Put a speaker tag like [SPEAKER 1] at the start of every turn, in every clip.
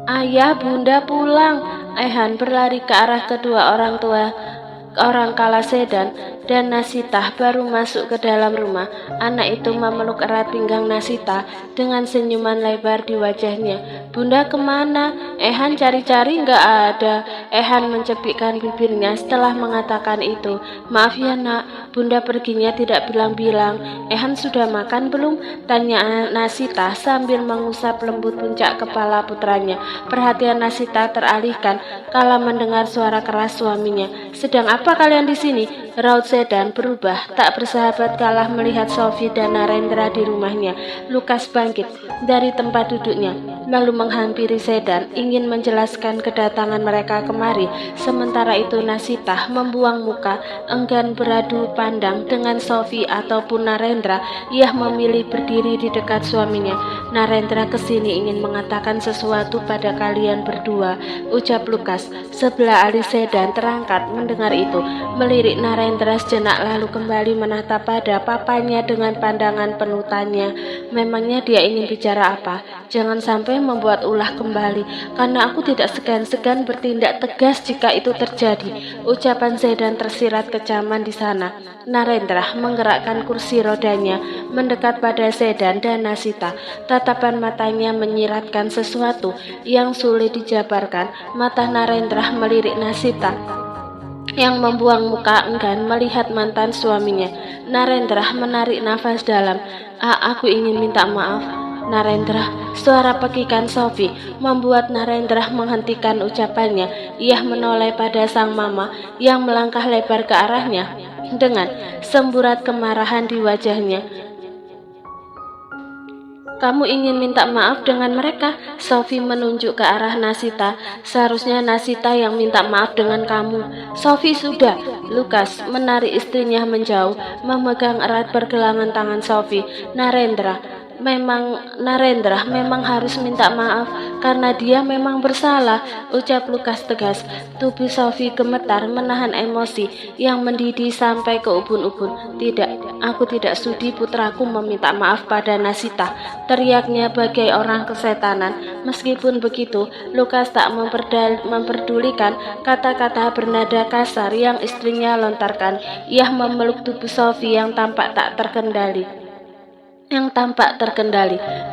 [SPEAKER 1] Ayah, bunda pulang. Ehan berlari ke arah kedua orang Kalasedan dan Nasita baru masuk ke dalam rumah. Anak itu memeluk erat pinggang Nasita dengan senyuman lebar di wajahnya. Bunda kemana? Ehan cari-cari nggak ada. Ehan mencepikkan bibirnya setelah mengatakan itu. Maaf ya nak, bunda perginya tidak bilang-bilang. Ehan sudah makan belum? Tanya Nasita sambil mengusap lembut puncak kepala putranya. Perhatian Nasita teralihkan kala mendengar suara keras suaminya. Sedang apa kalian di sini? Raut Sedan berubah, tak bersahabat kalah melihat Sophie dan Narendra di rumahnya. Lukas bangkit dari tempat duduknya, lalu menghampiri Sedan, ingin menjelaskan kedatangan mereka kemari. Sementara itu Nasita membuang muka, enggan beradu pandang dengan Sophie ataupun Narendra. Ia memilih berdiri di dekat suaminya. Narendra kesini ingin mengatakan sesuatu pada kalian berdua, ucap Lukas. Sebelah alis Sedan terangkat mendengar itu, melirik Narendra sejenak lalu kembali menatap pada papanya dengan pandangan penuh tanya. Memangnya dia ingin bicara apa? Jangan sampai membuat ulah kembali, karena aku tidak segan-segan bertindak tegas jika itu terjadi. Ucapan Sedan tersirat kecaman di sana. Narendra menggerakkan kursi rodanya, mendekat pada Sedan dan Nasita. Tatapan matanya menyiratkan sesuatu yang sulit dijabarkan. Mata Narendra melirik Nasita yang membuang muka enggan melihat mantan suaminya. Narendra menarik nafas dalam. Aku ingin minta maaf. Narendra, suara pekikan Sophie membuat Narendra menghentikan ucapannya. Ia menoleh pada sang mama yang melangkah lebar ke arahnya dengan semburat kemarahan di wajahnya. Kamu ingin minta maaf dengan mereka? Sophie menunjuk ke arah Nasita. Seharusnya Nasita yang minta maaf dengan kamu. Sophie sudah. Lukas menarik istrinya menjauh, memegang erat pergelangan tangan Sophie. Narendra memang harus minta maaf karena dia memang bersalah, ucap Lukas tegas. Tubuh Sophie gemetar menahan emosi yang mendidih sampai ke ubun-ubun. Tidak, aku tidak sudi putraku meminta maaf pada Nasita, teriaknya bagai orang kesetanan. Meskipun begitu, Lukas tak memperdulikan kata-kata bernada kasar yang istrinya lontarkan. Ia memeluk tubuh Sophie yang tampak terkendali.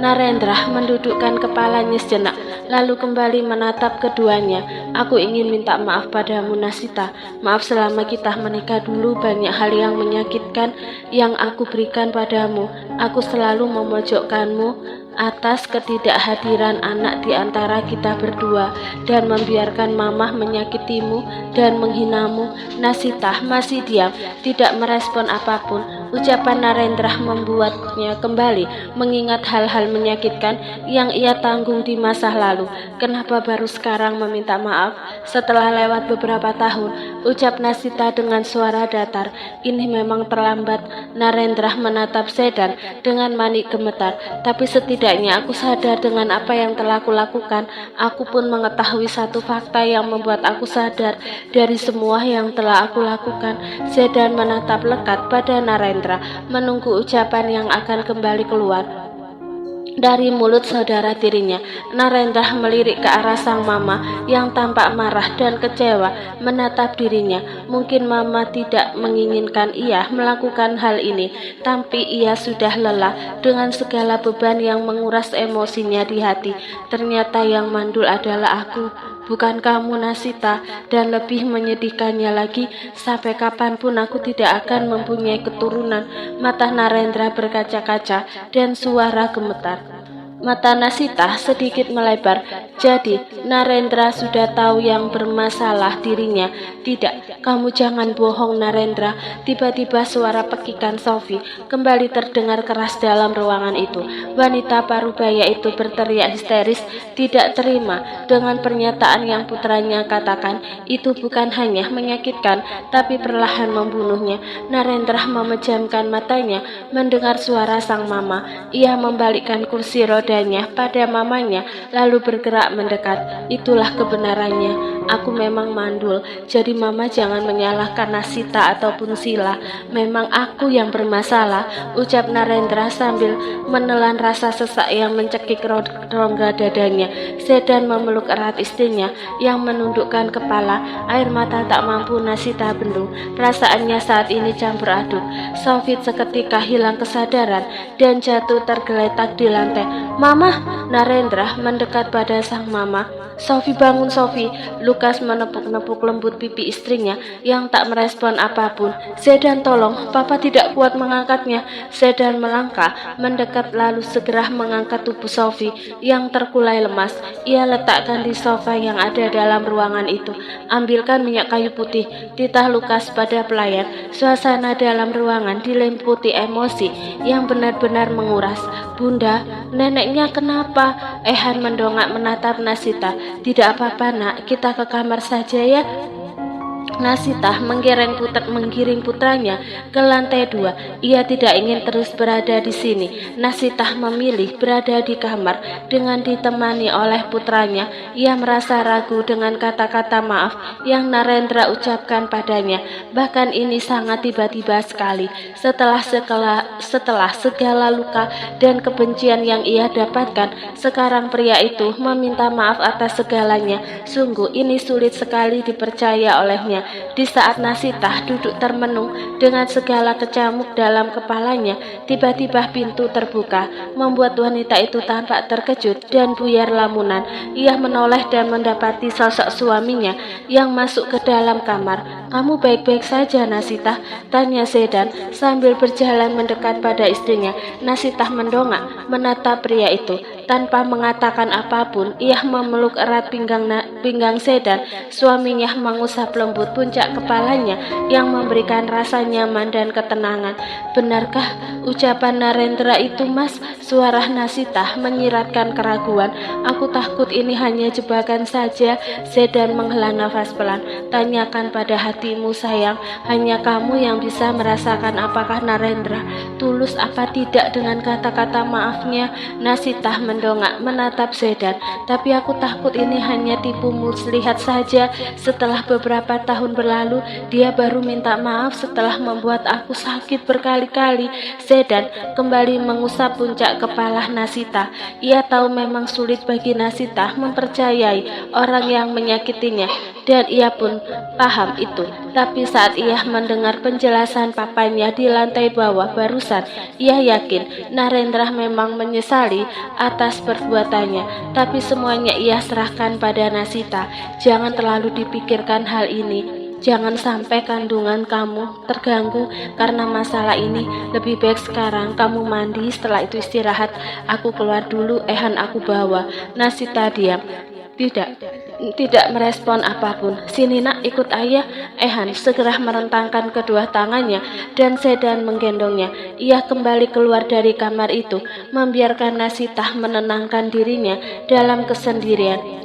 [SPEAKER 1] Narendra mendudukkan kepalanya sejenak, lalu kembali menatap keduanya. Aku ingin minta maaf padamu Nasita. Maaf selama kita menikah dulu banyak hal yang menyakitkan yang aku berikan padamu. Aku selalu memojokkanmu atas ketidakhadiran anak di antara kita berdua dan membiarkan mamah menyakitimu dan menghinamu. Nasita masih diam, tidak merespon apapun. Ucapan Narendra membuatnya kembali mengingat hal-hal menyakitkan yang ia tanggung di masa lalu. Kenapa baru sekarang meminta maaf setelah lewat beberapa tahun? Ucap Nasita dengan suara datar. Ini memang terlambat. Narendra menatap Sedan dengan manik gemetar. Tapi setidaknya aku sadar dengan apa yang telah aku lakukan. Aku pun mengetahui satu fakta yang membuat aku sadar dari semua yang telah aku lakukan. Sedan menatap lekat pada Narendra, menunggu ucapan yang akan kembali keluar dari mulut saudara tirinya. Narendra melirik ke arah sang mama yang tampak marah dan kecewa menatap dirinya. Mungkin mama tidak menginginkan ia melakukan hal ini, tapi ia sudah lelah dengan segala beban yang menguras emosinya di hati. Ternyata yang mandul adalah aku, bukan kamu Nasita, dan lebih menyedihkannya lagi, sampai kapanpun aku tidak akan mempunyai keturunan. Mata Narendra berkaca-kaca dan suara gemetar. Mata Nasita sedikit melebar. Jadi Narendra sudah tahu yang bermasalah dirinya. Tidak, kamu jangan bohong Narendra. Tiba-tiba suara pekikan Sophie kembali terdengar keras dalam ruangan itu. Wanita parubaya itu berteriak histeris, tidak terima dengan pernyataan yang putranya katakan. Itu bukan hanya menyakitkan, tapi perlahan membunuhnya. Narendra memejamkan matanya mendengar suara sang mama. Ia membalikkan kursi roda dadanya pada mamanya, lalu bergerak mendekat. Itulah kebenarannya. Aku memang mandul, jadi mama jangan menyalahkan Nasita ataupun Sila. Memang aku yang bermasalah, ucap Narendra sambil menelan rasa sesak yang mencekik rongga dadanya. Sedan memeluk erat istrinya yang menundukkan kepala. Air mata tak mampu Nasita bendung. Perasaannya saat ini campur aduk. Sofit seketika hilang kesadaran dan jatuh tergeletak di lantai. Mama! Narendra mendekat pada sang mama. Sofi, bangun Sofi. Lukas menepuk-nepuk lembut pipi istrinya yang tak merespon apapun. Sedan, tolong, papa tidak kuat mengangkatnya. Sedan melangkah mendekat lalu segera mengangkat tubuh Sofi yang terkulai lemas. Ia letakkan di sofa yang ada dalam ruangan itu. Ambilkan minyak kayu putih, titah Lukas pada pelayan. Suasana dalam ruangan diliputi emosi yang benar-benar menguras. Bunda, neneknya kenapa? Ehan mendongak menatap Nasita. Tidak apa-apa nak, kita ke kamar saja ya. Nasita menggiring putranya ke lantai 2. Ia tidak ingin terus berada di sini. Nasita memilih berada di kamar dengan ditemani oleh putranya. Ia merasa ragu dengan kata-kata maaf yang Narendra ucapkan padanya. Bahkan ini sangat tiba-tiba sekali. Setelah segala luka dan kebencian yang ia dapatkan, sekarang pria itu meminta maaf atas segalanya. Sungguh ini sulit sekali dipercaya olehnya. Di saat Nasita duduk termenung dengan segala kecamuk dalam kepalanya, tiba-tiba pintu terbuka, membuat wanita itu tampak terkejut dan buyar lamunan. Ia menoleh dan mendapati sosok suaminya yang masuk ke dalam kamar. Kamu baik-baik saja, Nasita? Tanya Sedan sambil berjalan mendekat pada istrinya. Nasita mendongak menatap pria itu. Tanpa mengatakan apapun, ia memeluk erat pinggang Sedan. Suaminya mengusap lembut puncak kepalanya yang memberikan rasa nyaman dan ketenangan. Benarkah ucapan Narendra itu, Mas? Suara Nasita menyiratkan keraguan. Aku takut ini hanya jebakan saja. Sedan menghela nafas pelan. Tanyakan pada hatimu sayang, hanya kamu yang bisa merasakan apakah Narendra tulus apa tidak dengan kata-kata maafnya. Nasita mendongak menatap Sedan. Tapi aku takut ini hanya tipu muslihat saja. Setelah beberapa tahun berlalu, dia baru minta maaf setelah membuat aku sakit berkali-kali. Sedan kembali mengusap puncak kepala Nasita. Ia tahu memang sulit bagi Nasita mempercayai orang yang menyakitinya, dan ia pun paham itu. Tapi saat ia mendengar penjelasan papanya di lantai bawah barusan, ia yakin Narendra memang menyesali atas perbuatannya. Tapi semuanya ia serahkan pada Nasita. Jangan terlalu dipikirkan hal ini. Jangan sampai kandungan kamu terganggu karena masalah ini. Lebih baik sekarang kamu mandi, setelah itu istirahat. Aku keluar dulu, Ehan aku bawa. Nasita diam. Tidak merespon apapun. Sini nak, ikut ayah. Ehan segera merentangkan kedua tangannya dan Sedan menggendongnya. Ia kembali keluar dari kamar itu, membiarkan Nasita menenangkan dirinya dalam kesendirian.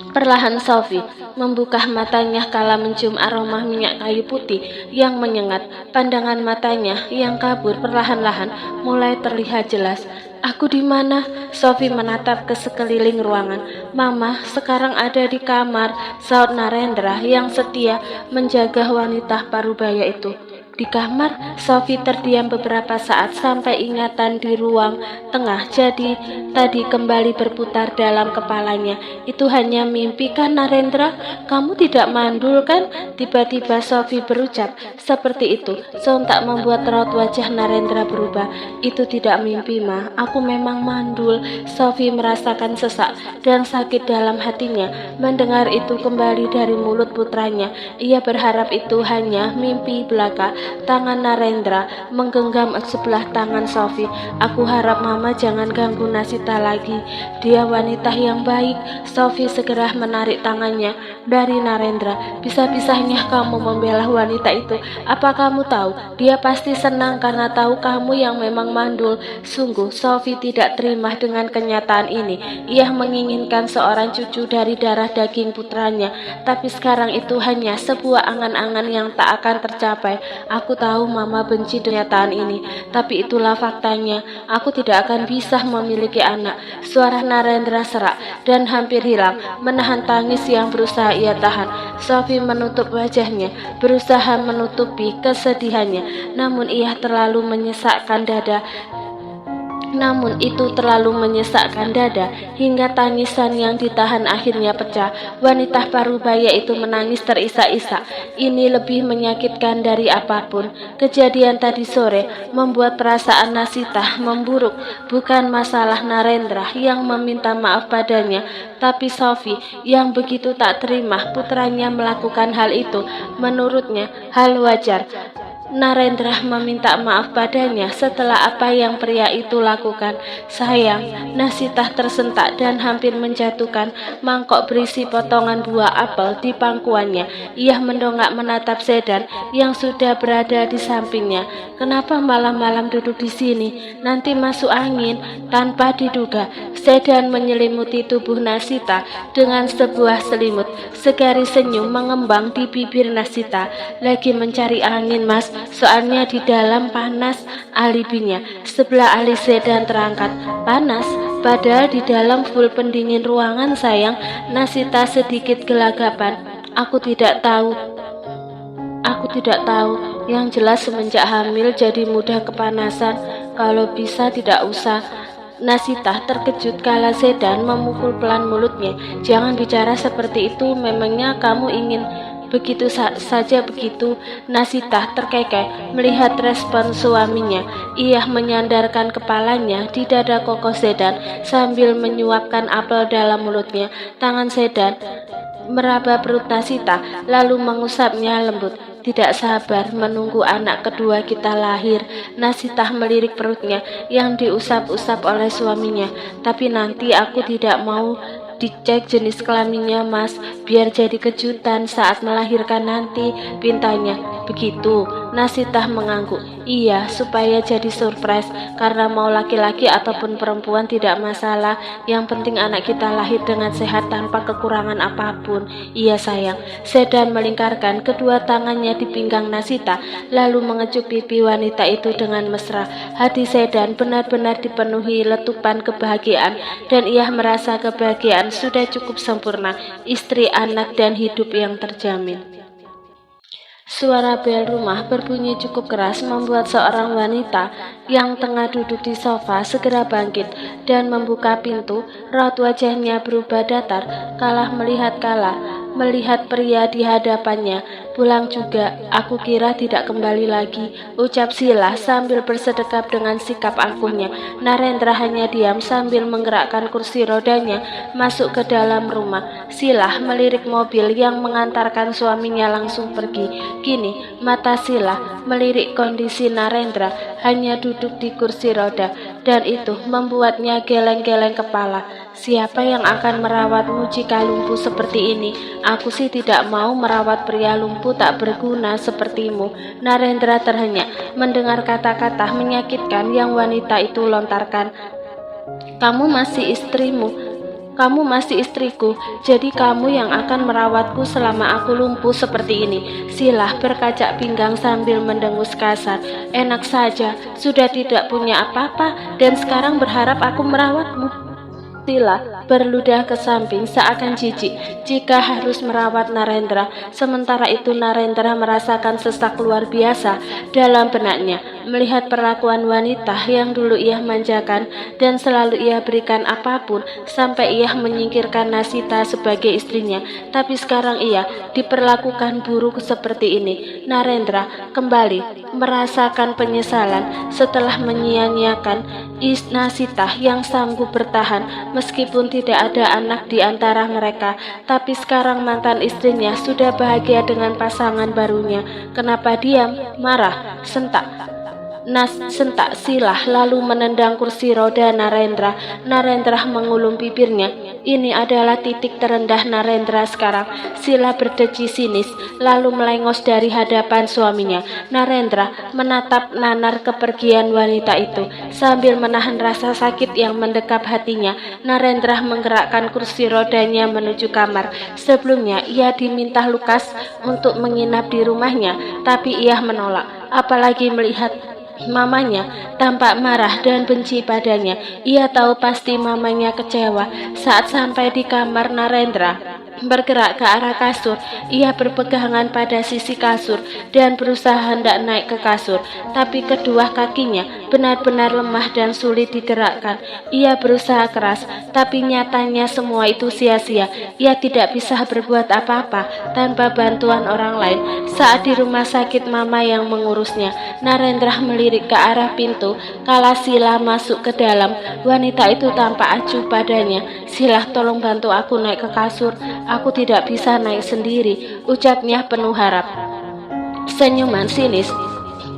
[SPEAKER 1] Perlahan Sofi membuka matanya kala mencium aroma minyak kayu putih yang menyengat. Pandangan matanya yang kabur perlahan-lahan mulai terlihat jelas. Aku di mana? Sofi menatap ke sekeliling ruangan. Mama sekarang ada di kamar, saut Narendra yang setia menjaga wanita parubaya itu. Di kamar, Sofi terdiam beberapa saat sampai ingatan di ruang tengah jadi tadi kembali berputar dalam kepalanya. Itu hanya mimpi kan Narendra? Kamu tidak mandul kan? Tiba-tiba Sofi berucap seperti itu. Sontak membuat raut wajah Narendra berubah. Itu tidak mimpi, Ma. Aku memang mandul. Sofi merasakan sesak dan sakit dalam hatinya mendengar itu kembali dari mulut putranya. Ia berharap itu hanya mimpi belaka. Tangan Narendra menggenggam sebelah tangan Sofi. Aku harap mama jangan ganggu Nasita lagi. Dia wanita yang baik. Sofi segera menarik tangannya dari Narendra. Bisa-bisanya kamu membela wanita itu. Apa kamu tahu? Dia pasti senang karena tahu kamu yang memang mandul. Sungguh Sofi tidak terima dengan kenyataan ini. Ia menginginkan seorang cucu dari darah daging putranya. Tapi sekarang itu hanya sebuah angan-angan yang tak akan tercapai. Aku tahu Mama benci kenyataan ini, tapi itulah faktanya. Aku tidak akan bisa memiliki anak. Suara Narendra serak dan hampir hilang, menahan tangis yang berusaha ia tahan. Sophie menutup wajahnya, berusaha menutupi kesedihannya, namun itu terlalu menyesakkan dada hingga tangisan yang ditahan akhirnya pecah. Wanita parubaya itu menangis terisak-isak. Ini lebih menyakitkan dari apapun. Kejadian tadi sore membuat perasaan Nasita memburuk. Bukan masalah Narendra yang meminta maaf padanya, tapi Sophie yang begitu tak terima putranya melakukan hal itu. Menurutnya hal wajar. Narendra meminta maaf padanya setelah apa yang pria itu lakukan. Sayang, Nasita tersentak dan hampir menjatuhkan mangkok berisi potongan buah apel di pangkuannya. Ia mendongak menatap Sedan yang sudah berada di sampingnya. Kenapa malam-malam duduk di sini? Nanti masuk angin. Tanpa diduga, Sedan menyelimuti tubuh Nasita dengan sebuah selimut. Segaris senyum mengembang di bibir Nasita. Lagi mencari angin, Mas. Soalnya di dalam panas, alibinya. Sebelah alis Sedan terangkat. Panas? Padahal di dalam full pendingin ruangan, sayang. Nasita sedikit gelagapan. Aku tidak tahu. Yang jelas semenjak hamil jadi mudah kepanasan. Kalau bisa tidak usah. Nasita terkejut kala Sedan memukul pelan mulutnya. Jangan bicara seperti itu. Memangnya kamu ingin begitu saja begitu? Nasita terkekeh melihat respon suaminya. Ia menyandarkan kepalanya di dada kokoh Sedan sambil menyuapkan apel dalam mulutnya. Tangan Sedan meraba perut Nasita lalu mengusapnya lembut. Tidak sabar menunggu anak kedua kita lahir. Nasita melirik perutnya yang diusap-usap oleh suaminya. Tapi nanti aku tidak mau dicek jenis kelaminnya, Mas, biar jadi kejutan saat melahirkan nanti, pintanya. Begitu, Nasita mengangguk. Iya, supaya jadi surprise, karena mau laki-laki ataupun perempuan tidak masalah. Yang penting anak kita lahir dengan sehat tanpa kekurangan apapun. Iya sayang. Sedan melingkarkan kedua tangannya di pinggang Nasita, lalu mengecup pipi wanita itu dengan mesra. Hati Sedan benar-benar dipenuhi letupan kebahagiaan, dan ia merasa kebahagiaan sudah cukup sempurna, istri, anak, dan hidup yang terjamin. Suara bel rumah berbunyi cukup keras membuat seorang wanita yang tengah duduk di sofa segera bangkit dan membuka pintu. Raut wajahnya berubah datar melihat pria di hadapannya. Pulang juga, aku kira tidak kembali lagi, ucap Sila sambil bersedekap dengan sikap angkuhnya. Narendra hanya diam sambil menggerakkan kursi rodanya masuk ke dalam rumah. Sila melirik mobil yang mengantarkan suaminya langsung pergi. Kini mata Sila melirik kondisi Narendra hanya duduk di kursi roda, dan itu membuatnya geleng-geleng kepala. Siapa yang akan merawatmu jika lumpuh seperti ini? Aku sih tidak mau merawat pria lumpuh tak berguna sepertimu. Narendra terhenyak mendengar kata-kata menyakitkan yang wanita itu lontarkan. Kamu masih istriku, jadi kamu yang akan merawatku selama aku lumpuh seperti ini. Sila berkacak pinggang sambil mendengus kasar. Enak saja, sudah tidak punya apa-apa dan sekarang berharap aku merawatmu. Sila berludah ke samping seakan jijik jika harus merawat Narendra. Sementara itu Narendra merasakan sesak luar biasa dalam benaknya melihat perlakuan wanita yang dulu ia manjakan dan selalu ia berikan apapun sampai ia menyingkirkan Nasita sebagai istrinya. Tapi sekarang ia diperlakukan buruk seperti ini. Narendra kembali merasakan penyesalan setelah menyia-nyiakan Nasita yang sanggup bertahan meskipun tidak ada anak di antara mereka. Tapi sekarang mantan istrinya sudah bahagia dengan pasangan barunya. Kenapa diam? Marah? Sentak? sentak Silah lalu menendang kursi roda Narendra. Narendra mengulum bibirnya. Ini adalah titik terendah Narendra sekarang. Sila berdeci sinis lalu melengos dari hadapan suaminya. Narendra menatap nanar kepergian wanita itu sambil menahan rasa sakit yang mendekap hatinya. Narendra menggerakkan kursi rodanya menuju kamar. Sebelumnya ia diminta Lukas untuk menginap di rumahnya, tapi ia menolak, apalagi melihat mamanya tampak marah dan benci padanya. Ia tahu pasti mamanya kecewa. Saat sampai di kamar, Narendra bergerak ke arah kasur. Ia berpegangan pada sisi kasur dan berusaha hendak naik ke kasur, tapi kedua kakinya benar-benar lemah dan sulit digerakkan. Ia berusaha keras, tapi nyatanya semua itu sia-sia. Ia tidak bisa berbuat apa-apa tanpa bantuan orang lain. Saat di rumah sakit, mama yang mengurusnya. Narendra melirik ke arah pintu. Kala Sila masuk ke dalam, wanita itu tampak acuh padanya. Silah, tolong bantu aku naik ke kasur. Aku tidak bisa naik sendiri, ucapnya penuh harap. Senyuman sinis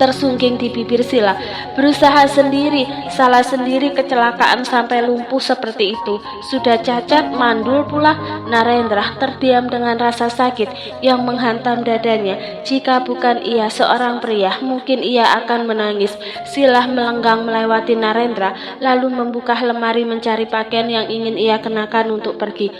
[SPEAKER 1] tersungging di bibir Sila. Berusaha sendiri, salah sendiri, kecelakaan sampai lumpuh seperti itu. Sudah cacat, mandul pula. Narendra terdiam dengan rasa sakit yang menghantam dadanya. Jika bukan ia seorang pria, mungkin ia akan menangis. Sila melenggang melewati Narendra, lalu membuka lemari mencari pakaian yang ingin ia kenakan untuk pergi.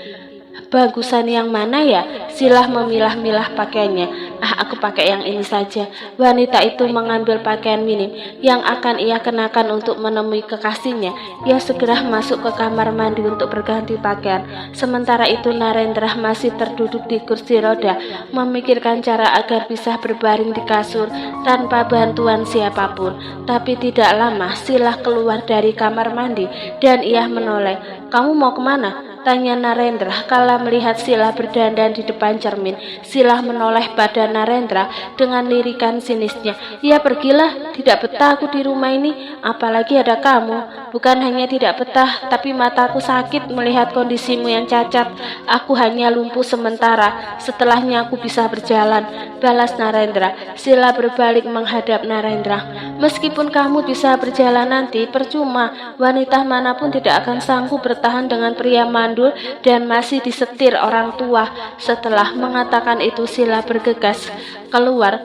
[SPEAKER 1] Bagusan yang mana ya? Silah memilah-milah pakaiannya. Aku pakai yang ini saja. Wanita itu mengambil pakaian minim yang akan ia kenakan untuk menemui kekasihnya. Ia segera masuk ke kamar mandi untuk berganti pakaian. Sementara itu Narendra masih terduduk di kursi roda, memikirkan cara agar bisa berbaring di kasur tanpa bantuan siapapun. Tapi tidak lama Silah keluar dari kamar mandi dan ia menoleh. Kamu mau kemana? Tanya Narendra kala melihat Sila berdandan di depan cermin. Sila menoleh pada Narendra dengan lirikan sinisnya. Ya pergilah, tidak betah aku di rumah ini, apalagi ada kamu. Bukan hanya tidak betah, tapi mataku sakit melihat kondisimu yang cacat. Aku hanya lumpuh sementara, setelahnya aku bisa berjalan, balas Narendra. Sila berbalik menghadap Narendra. Meskipun kamu bisa berjalan nanti, percuma. Wanita manapun tidak akan sanggup bertahan dengan pria mandul dan masih disetir orang tua. Setelah mengatakan itu, Sila bergegas keluar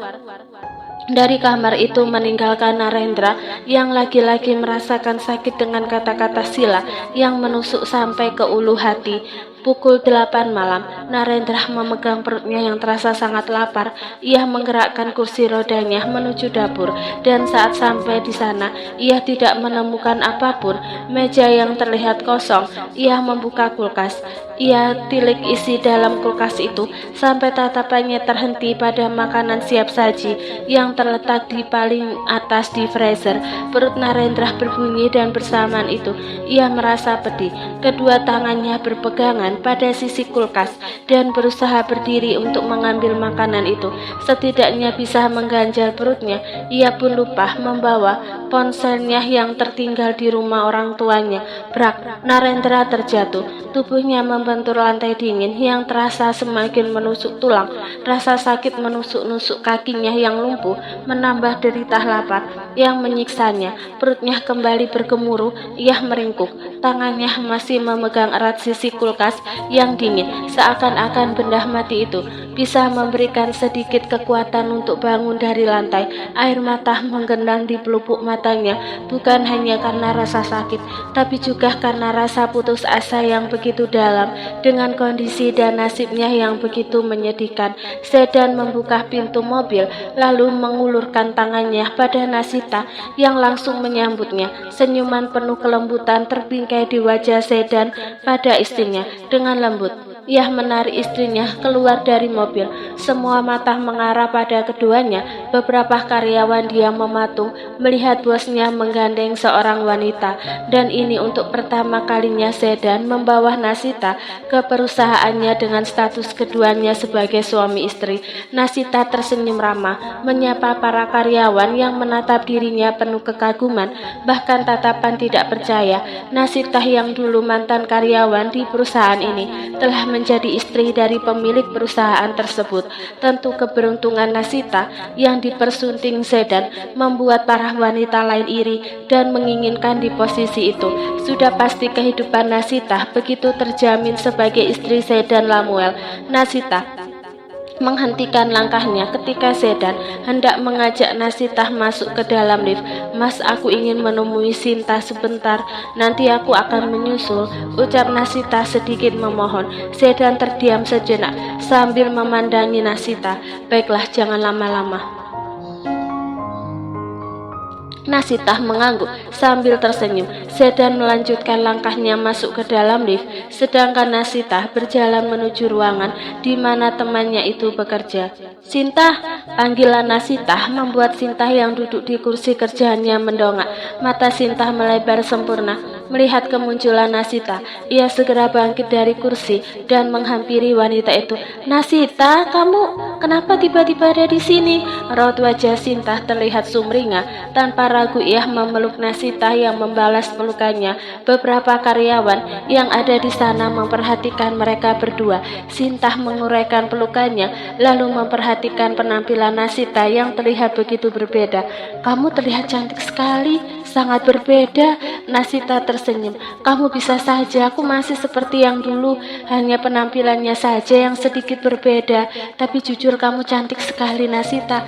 [SPEAKER 1] dari kamar itu meninggalkan Narendra yang lagi-lagi merasakan sakit dengan kata-kata Sila yang menusuk sampai ke ulu hati. Pukul 8 malam, Narendra memegang perutnya yang terasa sangat lapar. Ia menggerakkan kursi rodanya menuju dapur, dan saat sampai di sana, ia tidak menemukan apapun. Meja yang terlihat kosong. Ia membuka kulkas. Ia tilik isi dalam kulkas itu sampai tatapannya terhenti pada makanan siap saji yang terletak di paling atas di freezer. Perut Narendra berbunyi dan bersamaan itu ia merasa pedih. Kedua tangannya berpegangan pada sisi kulkas dan berusaha berdiri untuk mengambil makanan itu. Setidaknya bisa mengganjal perutnya. Ia pun lupa membawa ponselnya yang tertinggal di rumah orang tuanya. Brak, Narendra terjatuh. Tubuhnya membentur lantai dingin yang terasa semakin menusuk tulang. Rasa sakit menusuk-nusuk kakinya yang lumpuh, menambah derita lapar yang menyiksanya. Perutnya kembali bergemuruh. Ia meringkuk. Tangannya masih memegang erat sisi kulkas yang dingin. Seakan-akan benda mati itu bisa memberikan sedikit kekuatan untuk bangun dari lantai. Air mata menggenang di pelupuk matanya, bukan hanya karena rasa sakit, tapi juga karena rasa putus asa yang begitu dalam. Dengan kondisi dan nasibnya yang begitu menyedihkan, Sedan membuka pintu mobil lalu mengulurkan tangannya pada Nasita yang langsung menyambutnya. Senyuman penuh kelembutan terbingkai di wajah Sedan pada istrinya. Dengan lembut ia menarik istrinya keluar dari mobil. Semua mata mengarah pada keduanya. Beberapa karyawan diam mematung melihat bosnya menggandeng seorang wanita. Dan ini untuk pertama kalinya Sedan membawa Nasita ke perusahaannya dengan status keduanya sebagai suami istri. Nasita tersenyum ramah, menyapa para karyawan yang menatap dirinya penuh kekaguman, bahkan tatapan tidak percaya. Nasita yang dulu mantan karyawan di perusahaan ini telah menjadi istri dari pemilik perusahaan tersebut. Tentu keberuntungan Nasita yang dipersunting Sedan membuat para wanita lain iri dan menginginkan di posisi itu. Sudah pasti kehidupan Nasita begitu terjamin sebagai istri Sedan Lamuel. Nasita menghentikan langkahnya ketika Sedan hendak mengajak Nasita masuk ke dalam lift. "Mas, aku ingin menemui Sinta sebentar, nanti aku akan menyusul," ucap Nasita sedikit memohon. Sedan terdiam sejenak sambil memandangi Nasita. "Baiklah, jangan lama-lama." Nasita mengangguk sambil tersenyum. Sedan melanjutkan langkahnya masuk ke dalam lift, sedangkan Nasita berjalan menuju ruangan di mana temannya itu bekerja. "Sinta!" Panggilan Nasita membuat Sinta yang duduk di kursi kerjanya mendongak. Mata Sinta melebar sempurna melihat kemunculan Nasita. Ia segera bangkit dari kursi dan menghampiri wanita itu. "Nasita, kamu kenapa tiba-tiba ada di sini?" Raut wajah Sinta terlihat sumringah. Tanpa ragu ia memeluk Nasita yang membalas pelukannya. Beberapa karyawan yang ada di sana memperhatikan mereka berdua. Sinta menguraikan pelukannya lalu memperhatikan penampilan Nasita yang terlihat begitu berbeda. "Kamu terlihat cantik sekali, sangat berbeda." Nasita tersenyum. "Kamu bisa saja, aku masih seperti yang dulu, hanya penampilannya saja yang sedikit berbeda. Tapi jujur kamu cantik sekali, Nasita.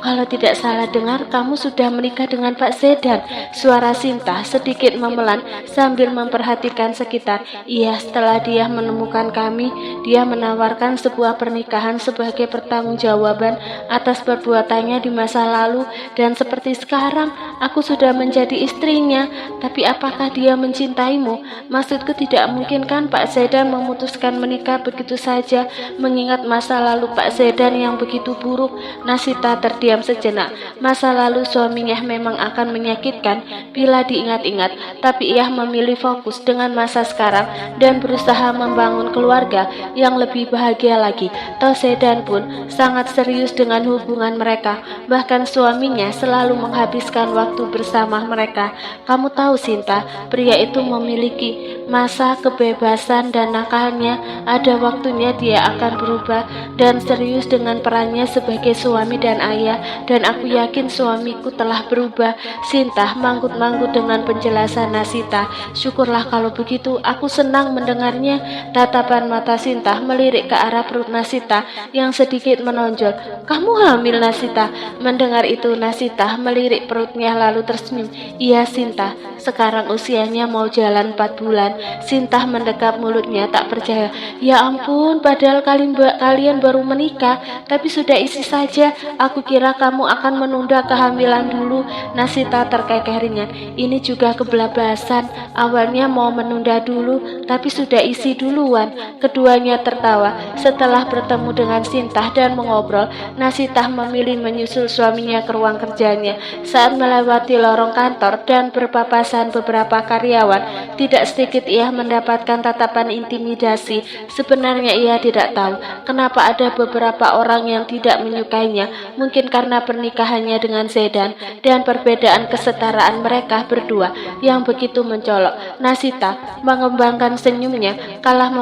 [SPEAKER 1] Kalau tidak salah dengar, kamu sudah menikah dengan Pak Sedan." Suara Sinta sedikit memelan sambil memperhatikan sekitar. "Iya, setelah dia menemukan kami, dia menawarkan sebuah pernikahan sebagai pertanggungjawaban atas perbuatannya di masa lalu, dan seperti sekarang aku sudah menjadi istrinya. Tapi apakah dia mencintaimu? Maksudku, tidak mungkin kan Pak Sedan memutuskan menikah begitu saja, mengingat masa lalu Pak Sedan yang begitu buruk." Nasita terdiam sejenak. Masa lalu suaminya memang akan menyakitkan bila diingat-ingat, tapi ia memilih fokus dengan masa sekarang dan berusaha membangun keluarga yang lebih bahagia lagi. Toh Sedan pun sangat serius dengan hubungan mereka, bahkan suaminya selalu menghabiskan waktu bersama mereka. "Kamu tahu Sinta, pria itu memiliki masa kebebasan dan nakalnya. Ada waktunya dia akan berubah dan serius dengan perannya sebagai suami dan ayah, dan aku yakin suamiku telah berubah." Sinta manggut-manggut dengan penjelasan Nasita. "Syukurlah kalau begitu, aku senang mendengarnya." Tatapan mata Sinta melirik ke arah perut Nasita yang sedikit menonjol. "Kamu hamil, Nasita?" Mendengar itu Nasita melirik perutnya lalu tersenyum. "Iya Sinta, sekarang usianya mau jalan 4 bulan. Sinta mendekap mulutnya tak percaya. "Ya ampun, padahal kalian baru menikah, tapi sudah isi saja. Aku kira kamu akan menunda kehamilan dulu." Nasita terkekeh ringan. "Ini juga kebablasan. Awalnya mau menunda dulu, tapi sudah isi duluan." Keduanya tertawa. Setelah bertemu dengan Sinta dan mengobrol, Nasita memilih menyusul suaminya ke ruang kerjanya. Saat melewati lorong kantor dan berpapasan beberapa karyawan, tidak sedikit ia mendapatkan tatapan intimidasi. Sebenarnya ia tidak tahu kenapa ada beberapa orang yang tidak menyukainya. Mungkin karena pernikahannya dengan Sedan dan perbedaan kesetaraan mereka berdua yang begitu mencolok. Nasita mengembangkan senyumnya kalah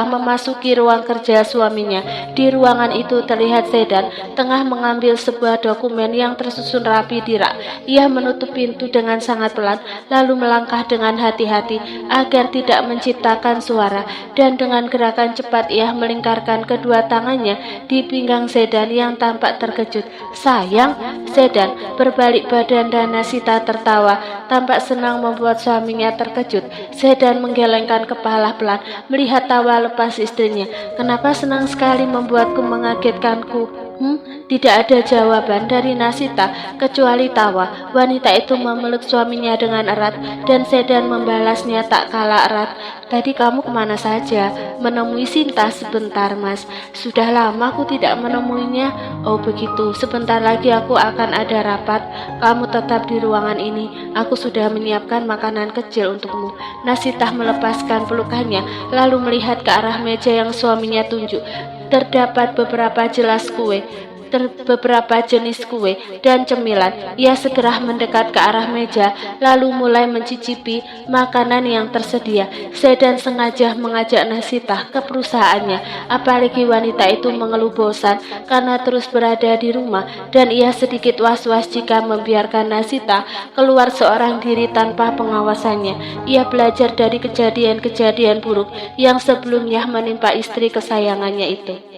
[SPEAKER 1] memasuki ruang kerja suaminya. Di ruangan itu terlihat Sedan tengah mengambil sebuah dokumen yang tersusun rapi di rak. Ia menutup pintu dengan sangat pelan, lalu melangkah dengan hati-hati agar tidak menciptakan suara, dan dengan gerakan cepat ia melingkarkan kedua tangannya di pinggang Sedan yang tampak terkejut. "Sayang." Sedan berbalik badan dan Nasita tertawa, tampak senang membuat suaminya terkejut. Sedan menggelengkan kepala pelan melihat tawa lepas istrinya. "Kenapa senang sekali membuatku mengagetkanku?" Tidak ada jawaban dari Nasita kecuali tawa. Wanita itu memeluk suaminya dengan erat dan Sedan membalasnya tak kalah erat. "Tadi kamu kemana saja?" "Menemui Sinta sebentar, Mas." "Sudah lama aku tidak menemuinya." "Oh begitu, sebentar lagi aku akan ada rapat. Kamu tetap di ruangan ini. Aku sudah menyiapkan makanan kecil untukmu." Nasita melepaskan pelukannya lalu melihat ke arah meja yang suaminya tunjuk. Terdapat beberapa gelas kue, beberapa jenis kue dan cemilan. Ia segera mendekat ke arah meja, lalu mulai mencicipi makanan yang tersedia. Sedan sengaja mengajak Nasita ke perusahaannya, apalagi wanita itu mengeluh bosan karena terus berada di rumah, dan ia sedikit was-was jika membiarkan Nasita keluar seorang diri tanpa pengawasannya. Ia belajar dari kejadian-kejadian buruk yang sebelumnya menimpa istri kesayangannya itu.